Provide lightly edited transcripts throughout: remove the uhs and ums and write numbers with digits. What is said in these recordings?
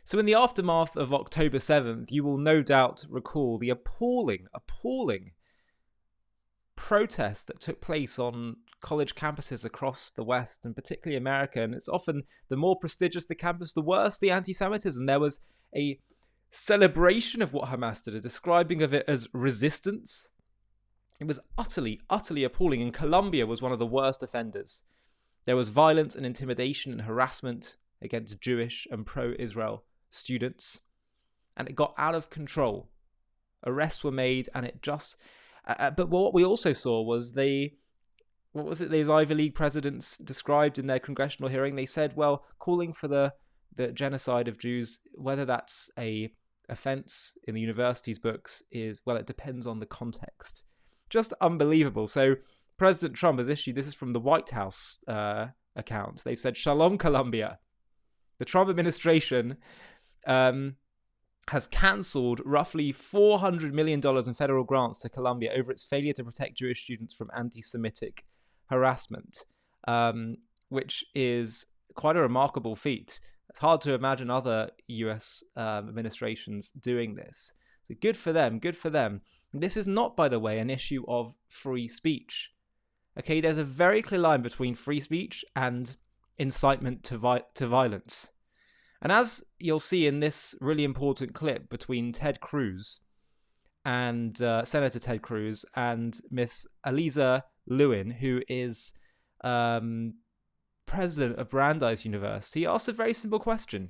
So in the aftermath of October 7th, you will no doubt recall the appalling protest that took place on college campuses across the West, and particularly America. And it's often the more prestigious the campus, the worse the anti-Semitism. There was a celebration of what Hamas did, a describing of it as resistance. It was utterly appalling, and Columbia was one of the worst offenders. There was violence and intimidation and harassment against Jewish and pro-Israel students, and it got out of control. Arrests were made, and it just... but what we also saw was those Ivy League presidents described in their congressional hearing. They said, well, calling for the genocide of Jews, whether that's a offense in the university's books is, well, it depends on the context. Just unbelievable. So President Trump has issued, this is from the White House account. They've said, Shalom, Columbia. The Trump administration has cancelled roughly $400 million in federal grants to Columbia over its failure to protect Jewish students from anti-Semitic harassment, which is quite a remarkable feat. It's hard to imagine other US administrations doing this. So good for them, good for them. This is not, by the way, an issue of free speech. Okay, there's a very clear line between free speech and incitement to violence. And as you'll see in this really important clip between Ted Cruz and Senator Ted Cruz and Miss Aliza Lewin, who is president of Brandeis University, asked a very simple question.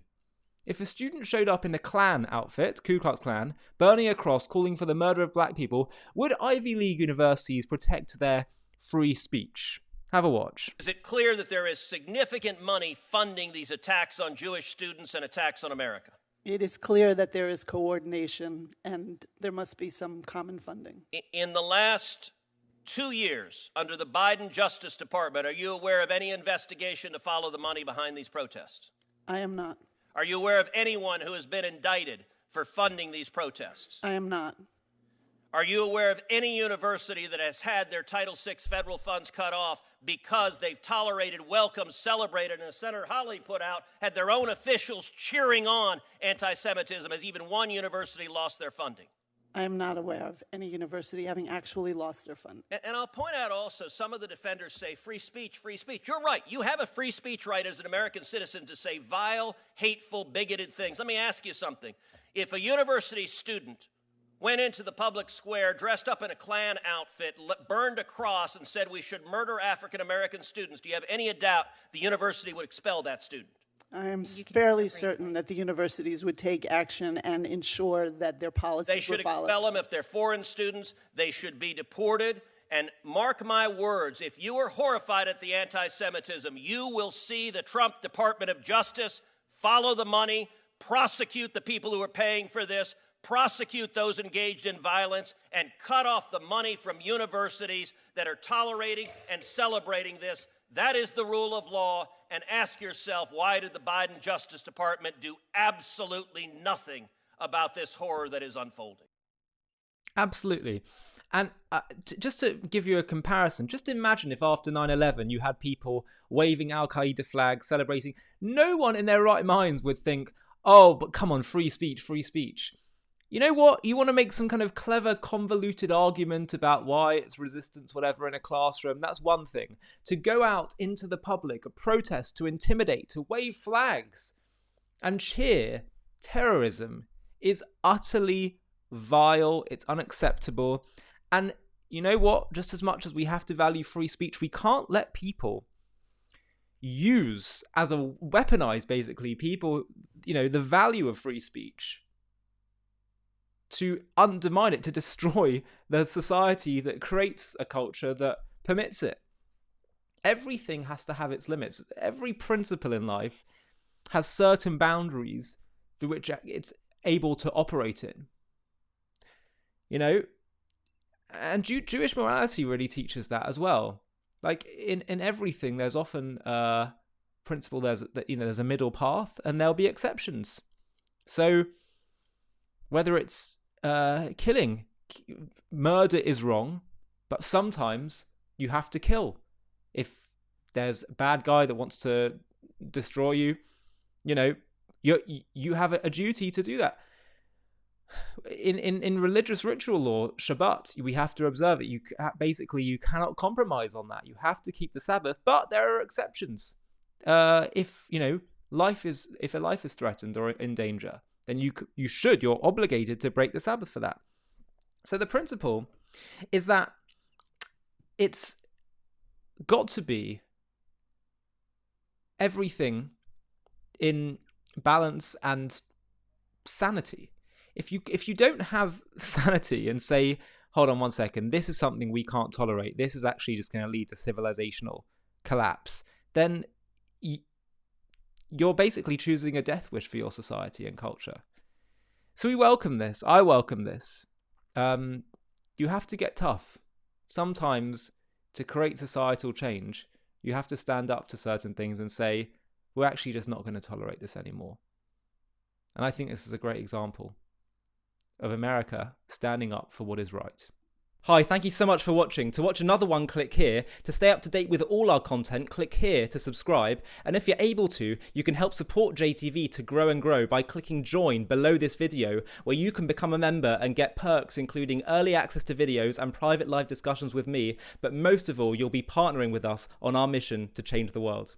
If a student showed up in a Klan outfit, Ku Klux Klan, burning a cross, calling for the murder of black people, would Ivy League universities protect their free speech? Have a watch. Is it clear that there is significant money funding these attacks on Jewish students and attacks on America? It is clear that there is coordination and there must be some common funding. In the last 2 years, under the Biden Justice Department, are you aware of any investigation to follow the money behind these protests? I am not. Are you aware of anyone who has been indicted for funding these protests? I am not. Are you aware of any university that has had their Title VI federal funds cut off because they've tolerated, welcomed, celebrated, and as Senator Hawley put out, had their own officials cheering on anti-Semitism? Has even one university lost their funding? I am not aware of any university having actually lost their funding. And I'll point out also, some of the defenders say free speech, free speech. You're right. You have a free speech right as an American citizen to say vile, hateful, bigoted things. Let me ask you something. If a university student went into the public square dressed up in a Klan outfit, burned a cross, and said we should murder African-American students, do you have any doubt the university would expel that student? I am fairly certain that the universities would take action and ensure that their policies were followed. They should expel them if they're foreign students. They should be deported. And mark my words, if you are horrified at the anti-Semitism, you will see the Trump Department of Justice follow the money, prosecute the people who are paying for this, prosecute those engaged in violence, and cut off the money from universities that are tolerating and celebrating this. That is the rule of law. And ask yourself, why did the Biden Justice Department do absolutely nothing about this horror that is unfolding? Absolutely. And just to give you a comparison, just imagine if after 9/11 you had people waving Al-Qaeda flags, celebrating. No one in their right minds would think, oh, but come on, free speech, free speech. You know what? You want to make some kind of clever, convoluted argument about why it's resistance, whatever, in a classroom. That's one thing. To go out into the public, a protest, to intimidate, to wave flags and cheer terrorism is utterly vile. It's unacceptable. And you know what? Just as much as we have to value free speech, we can't let people use as a weaponize, basically, people, you know, the value of free speech to undermine it, to destroy the society that creates a culture that permits it. Everything has to have its limits. Every principle in life has certain boundaries through which it's able to operate in. You know, and Jewish morality really teaches that as well. Like in everything, there's often a principle. There's a middle path, and there'll be exceptions. So whether it's killing, murder is wrong, but sometimes you have to kill. If there's a bad guy that wants to destroy you, you know, You have a duty to do that. In religious ritual law, Shabbat, we have to observe it. You cannot compromise on that. You have to keep the Sabbath, but there are exceptions. If a life is threatened or in danger, then you're obligated to break the Sabbath for that. So the principle is that it's got to be everything in balance and sanity. If you don't have sanity and say, hold on one second, this is something we can't tolerate, this is actually just going to lead to civilizational collapse, then you're basically choosing a death wish for your society and culture. So we welcome this. I welcome this. You have to get tough. Sometimes to create societal change, you have to stand up to certain things and say, we're actually just not going to tolerate this anymore. And I think this is a great example of America standing up for what is right. Hi, thank you so much for watching. To watch another one, click here. To stay up to date with all our content, click here to subscribe. And if you're able to, you can help support JTV to grow and grow by clicking join below this video, where you can become a member and get perks including early access to videos and private live discussions with me. But most of all, you'll be partnering with us on our mission to change the world.